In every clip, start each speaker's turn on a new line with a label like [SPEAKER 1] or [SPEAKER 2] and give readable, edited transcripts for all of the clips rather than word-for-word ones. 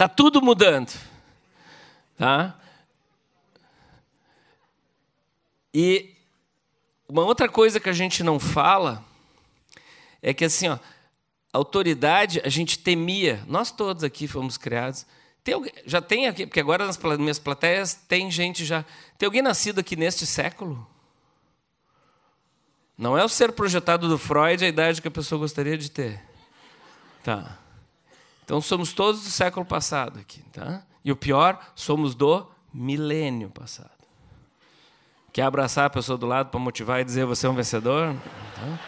[SPEAKER 1] Está tudo mudando. Tá? E uma outra coisa que a gente não fala é que, assim, ó, autoridade a gente temia. Nós todos aqui fomos criados. Já tem aqui, porque agora nas minhas plateias tem gente já. Tem alguém nascido aqui neste século? Não é o ser projetado do Freud a idade que a pessoa gostaria de ter. Tá. Então somos todos do século passado aqui, tá? E o pior, somos do milênio passado. Quer abraçar a pessoa do lado para motivar e dizer você é um vencedor? Tá?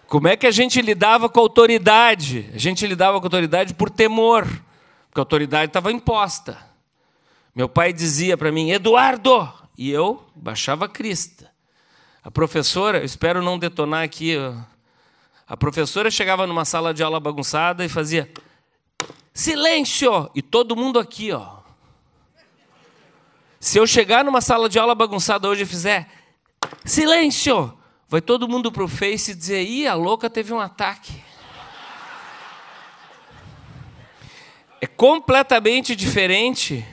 [SPEAKER 1] Como é que a gente lidava com a autoridade? A gente lidava com a autoridade por temor, porque a autoridade estava imposta. Meu pai dizia para mim, Eduardo, e eu baixava a crista. A professora, eu espero não detonar aqui, a professora chegava numa sala de aula bagunçada e fazia silêncio! E todo mundo aqui, ó. Se eu chegar numa sala de aula bagunçada hoje e fizer silêncio, vai todo mundo para o Face e dizer, ih, a louca teve um ataque. É completamente diferente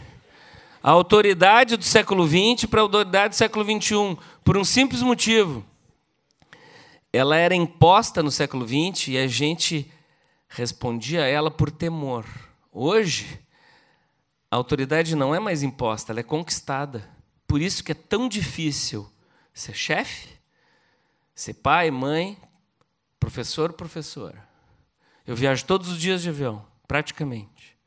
[SPEAKER 1] a autoridade do século XX para a autoridade do século XXI, por um simples motivo. Ela era imposta no século XX e a gente respondia a ela por temor. Hoje, a autoridade não é mais imposta, ela é conquistada. Por isso que é tão difícil ser chefe, ser pai, mãe, professor, professora. Eu viajo todos os dias de avião, praticamente.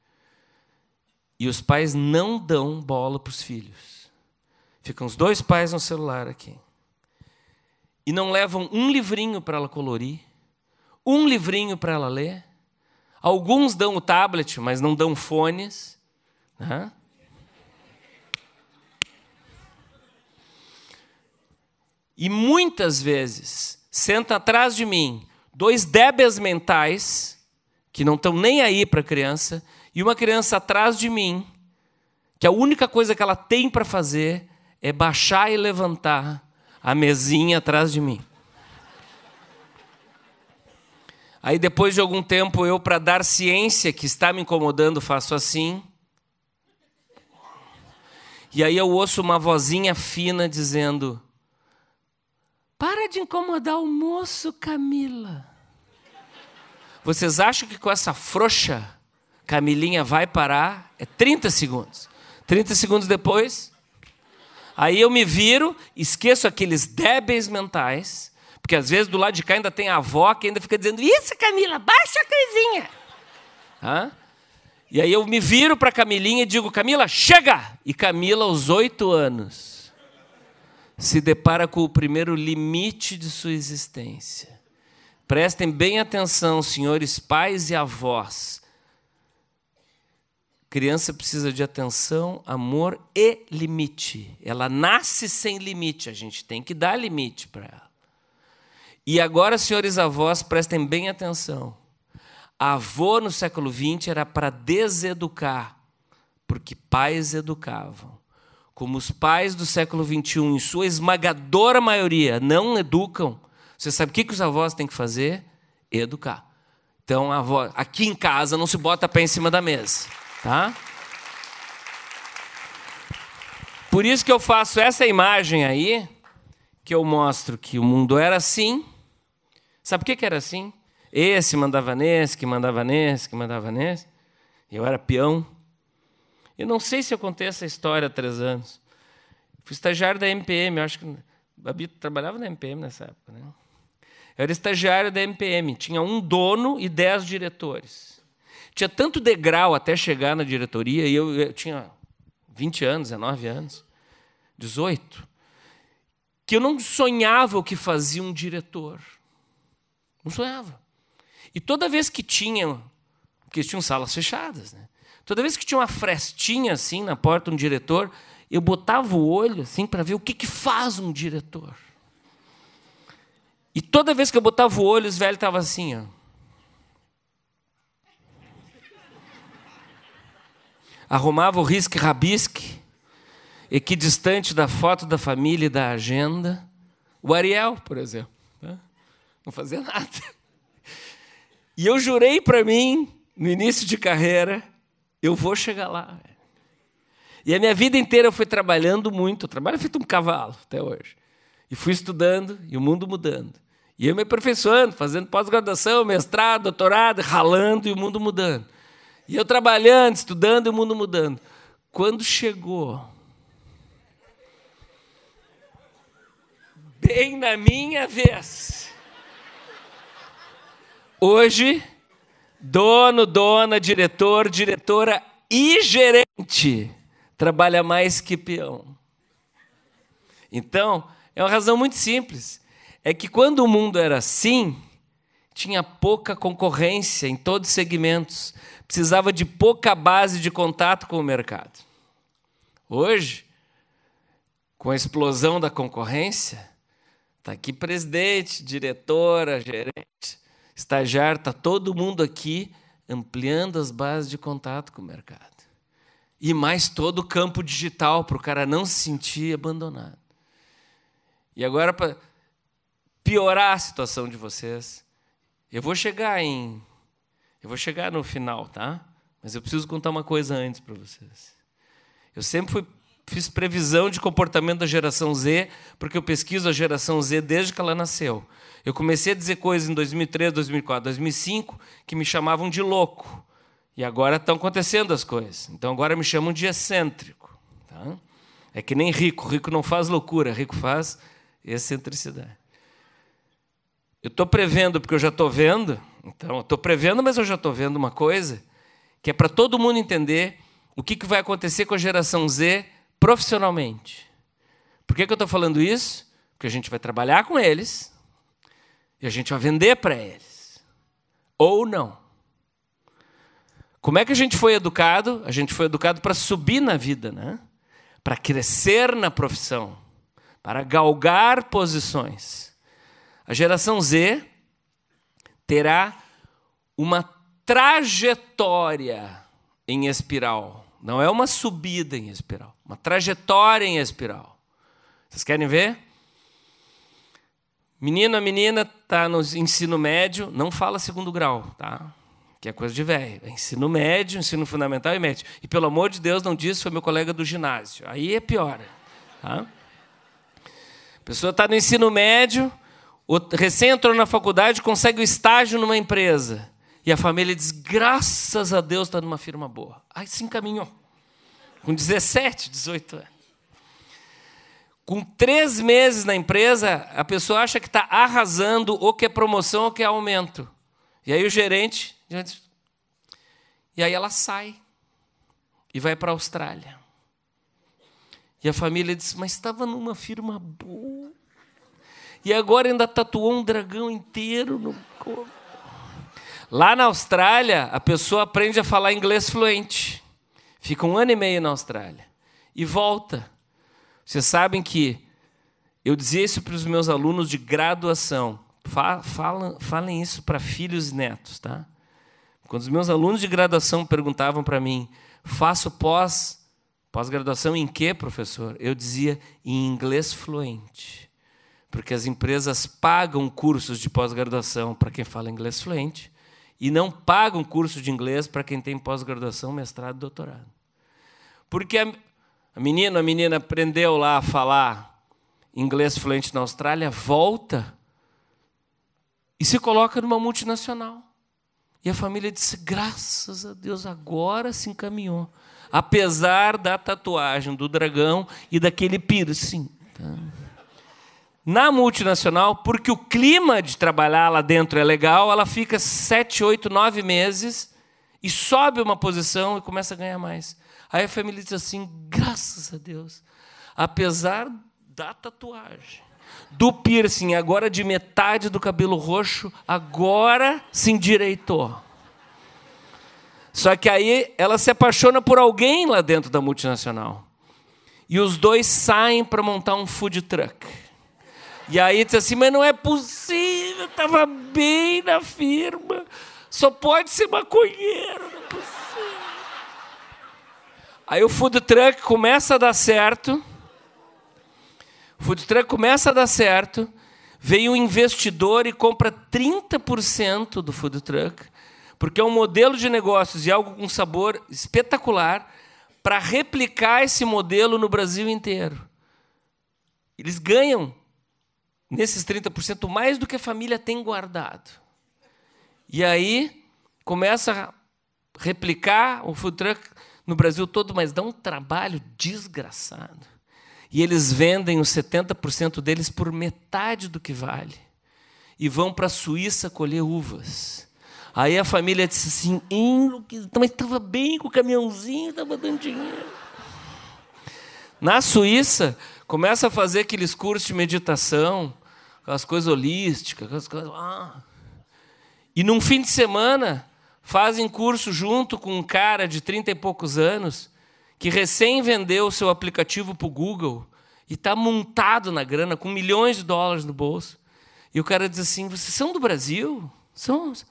[SPEAKER 1] E os pais não dão bola para os filhos. Ficam os dois pais no celular aqui. E não levam um livrinho para ela colorir, um livrinho para ela ler. Alguns dão o tablet, mas não dão fones. Né? E muitas vezes, senta atrás de mim, dois débeis mentais, que não estão nem aí para a criança, e uma criança atrás de mim, que a única coisa que ela tem para fazer é baixar e levantar a mesinha atrás de mim. Aí depois de algum tempo, eu, para dar ciência que está me incomodando, faço assim. E aí eu ouço uma vozinha fina dizendo, para de incomodar o moço, Camila. Vocês acham que com essa frouxa, Camilinha vai parar? É 30 segundos. 30 segundos depois, aí eu me viro, esqueço aqueles débeis mentais, porque às vezes do lado de cá ainda tem a avó que ainda fica dizendo, isso, Camila, baixa a coisinha. Hã? E aí eu me viro para Camilinha e digo, Camila, chega! E Camila, aos 8 anos, se depara com o primeiro limite de sua existência. Prestem bem atenção, senhores pais e avós. Criança precisa de atenção, amor e limite. Ela nasce sem limite, a gente tem que dar limite para ela. E agora, senhores avós, prestem bem atenção. Avô no século XX era para deseducar, porque pais educavam. Como os pais do século XXI, em sua esmagadora maioria, não educam, você sabe o que os avós têm que fazer? Educar. Então, a avó, aqui em casa não se bota pé em cima da mesa. Tá? Por isso que eu faço essa imagem aí, que eu mostro que o mundo era assim. Sabe por que era assim? Esse mandava nesse, que mandava nesse, que mandava nesse. Eu era peão. Eu não sei se eu contei essa história há 3 anos. Fui estagiário da MPM, eu acho que a Bito trabalhava na MPM nessa época, né? Eu era estagiário da MPM, tinha um dono e 10 diretores. Tinha tanto degrau até chegar na diretoria, e eu tinha 20 anos, 19 anos, 18, que eu não sonhava o que fazia um diretor. Não sonhava. E toda vez que tinha, porque tinham salas fechadas, né? Toda vez que tinha uma frestinha assim na porta de um diretor, eu botava o olho assim para ver o que faz um diretor. E toda vez que eu botava o olho, os velhos estavam assim, ó. Arrumava o risque-rabisque, equidistante da foto da família e da agenda. O Ariel, por exemplo, né? Não fazia nada. E eu jurei para mim, no início de carreira, eu vou chegar lá. E a minha vida inteira eu fui trabalhando muito. Eu trabalho feito um cavalo até hoje. E fui estudando e o mundo mudando. E eu me aperfeiçoando, fazendo pós-graduação, mestrado, doutorado, ralando e o mundo mudando. E eu trabalhando, estudando e o mundo mudando. Quando chegou, bem na minha vez, hoje, dono, dona, diretor, diretora e gerente trabalha mais que peão. Então, é uma razão muito simples. É que quando o mundo era assim, tinha pouca concorrência em todos os segmentos. Precisava de pouca base de contato com o mercado. Hoje, com a explosão da concorrência, está aqui presidente, diretora, gerente, estagiário, está todo mundo aqui ampliando as bases de contato com o mercado. E mais todo o campo digital, para o cara não se sentir abandonado. E agora, para piorar a situação de vocês, eu vou chegar no final, tá? Mas eu preciso contar uma coisa antes para vocês. Eu sempre fiz previsão de comportamento da geração Z, porque eu pesquiso a geração Z desde que ela nasceu. Eu comecei a dizer coisas em 2003, 2004, 2005, que me chamavam de louco. E agora estão acontecendo as coisas. Então agora me chamam de excêntrico. Tá? É que nem rico. Rico não faz loucura, rico faz excentricidade. Eu estou prevendo, porque eu já estou vendo. Então, eu estou prevendo, mas eu já estou vendo uma coisa que é para todo mundo entender o que vai acontecer com a geração Z profissionalmente. Por que eu estou falando isso? Porque a gente vai trabalhar com eles e a gente vai vender para eles. Ou não. Como é que a gente foi educado? A gente foi educado para subir na vida, né? Para crescer na profissão, para galgar posições. A geração Z terá uma trajetória em espiral. Não é uma subida em espiral, uma trajetória em espiral. Vocês querem ver? Menino, a menina está no ensino médio, não fala segundo grau, tá? Que é coisa de velho. É ensino médio, ensino fundamental e médio. E, pelo amor de Deus, não disse, foi meu colega do ginásio. Aí é pior. Tá? A pessoa está no ensino médio, recém entrou na faculdade, consegue um estágio numa empresa. E a família diz, graças a Deus está numa firma boa. Aí se encaminhou. Com 17, 18 anos. Com 3 meses na empresa, a pessoa acha que está arrasando, ou que é promoção, ou que é aumento. E aí o gerente... E aí ela sai e vai para a Austrália. E a família diz, mas estava numa firma boa. E agora ainda tatuou um dragão inteiro no corpo. Lá na Austrália, a pessoa aprende a falar inglês fluente. Fica 1 ano e meio na Austrália. E volta. Vocês sabem que eu dizia isso para os meus alunos de graduação. Falem isso para filhos e netos, tá? Quando os meus alunos de graduação perguntavam para mim, faço pós-graduação em quê, professor? Eu dizia, em inglês fluente. Porque as empresas pagam cursos de pós-graduação para quem fala inglês fluente e não pagam curso de inglês para quem tem pós-graduação, mestrado e doutorado. Porque a menina aprendeu lá a falar inglês fluente na Austrália, volta e se coloca numa multinacional. E a família disse, graças a Deus, agora se encaminhou. Apesar da tatuagem do dragão e daquele piercing. Tá? Na multinacional, porque o clima de trabalhar lá dentro é legal, ela fica 7, 8, 9 meses e sobe uma posição e começa a ganhar mais. Aí a família diz assim, graças a Deus, apesar da tatuagem, do piercing, agora de metade do cabelo roxo, agora se endireitou. Só que aí ela se apaixona por alguém lá dentro da multinacional. E os dois saem para montar um food truck. E aí diz assim, mas não é possível, estava bem na firma, só pode ser maconheiro, não é possível. Aí o food truck começa a dar certo, Vem um investidor e compra 30% do food truck, porque é um modelo de negócios e algo com sabor espetacular, para replicar esse modelo no Brasil inteiro. Eles ganham, nesses 30%, mais do que a família tem guardado. E aí, começa a replicar o food truck no Brasil todo, mas dá um trabalho desgraçado. E eles vendem os 70% deles por metade do que vale. E vão para a Suíça colher uvas. Aí a família disse assim, mas estava bem com o caminhãozinho, estava dando dinheiro. Na Suíça, começa a fazer aqueles cursos de meditação, aquelas coisas holísticas, aquelas coisas... E num fim de semana, fazem curso junto com um cara de 30 e poucos anos, que recém vendeu o seu aplicativo para o Google e está montado na grana, com milhões de dólares no bolso. E o cara diz assim, vocês são do Brasil? Somos.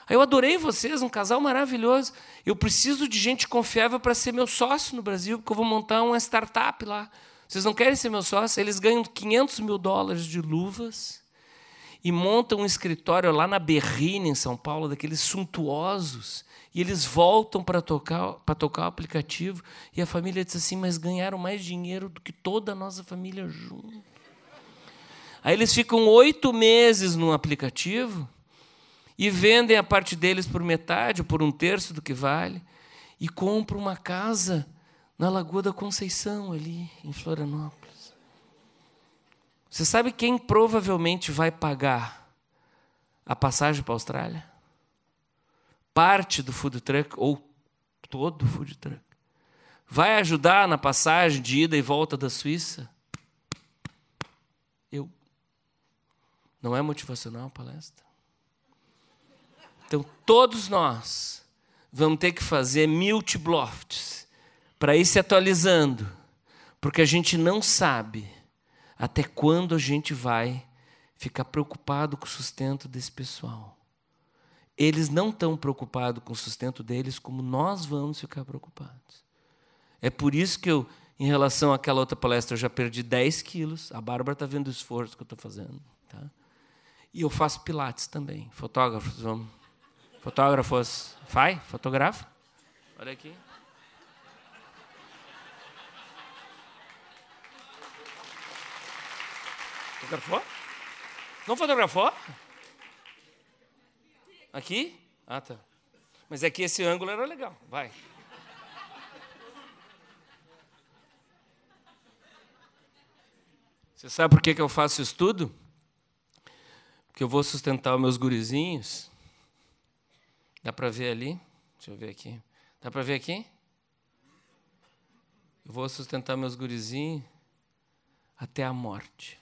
[SPEAKER 1] Aí eu adorei vocês, um casal maravilhoso. Eu preciso de gente confiável para ser meu sócio no Brasil, porque eu vou montar uma startup lá. Vocês não querem ser meu sócio? Eles ganham $500 mil de luvas e montam um escritório lá na Berrini, em São Paulo, daqueles suntuosos. E eles voltam para tocar o aplicativo. E a família diz assim, mas ganharam mais dinheiro do que toda a nossa família junto. Aí eles ficam 8 meses no aplicativo e vendem a parte deles por metade, ou por 1/3 do que vale, e compram uma casa na Lagoa da Conceição, ali em Florianópolis. Você sabe quem provavelmente vai pagar a passagem para a Austrália? Parte do food truck, ou todo o food truck. Vai ajudar na passagem de ida e volta da Suíça? Eu. Não é motivacional a palestra? Então, todos nós vamos ter que fazer multiblofts para ir se atualizando, porque a gente não sabe até quando a gente vai ficar preocupado com o sustento desse pessoal. Eles não estão preocupados com o sustento deles como nós vamos ficar preocupados. É por isso que eu, em relação àquela outra palestra, eu já perdi 10 quilos. A Bárbara está vendo o esforço que eu estou fazendo. Tá? E eu faço pilates também. Fotógrafos, vamos... Fotógrafos, fotografa. Olha aqui. Fotografou? Não fotografou? Aqui? Ah, tá. Mas é que esse ângulo era legal. Vai. Você sabe por que eu faço isso tudo? Porque eu vou sustentar os meus gurizinhos. Dá para ver ali? Deixa eu ver aqui. Dá para ver aqui? Eu vou sustentar meus gurizinhos até a morte.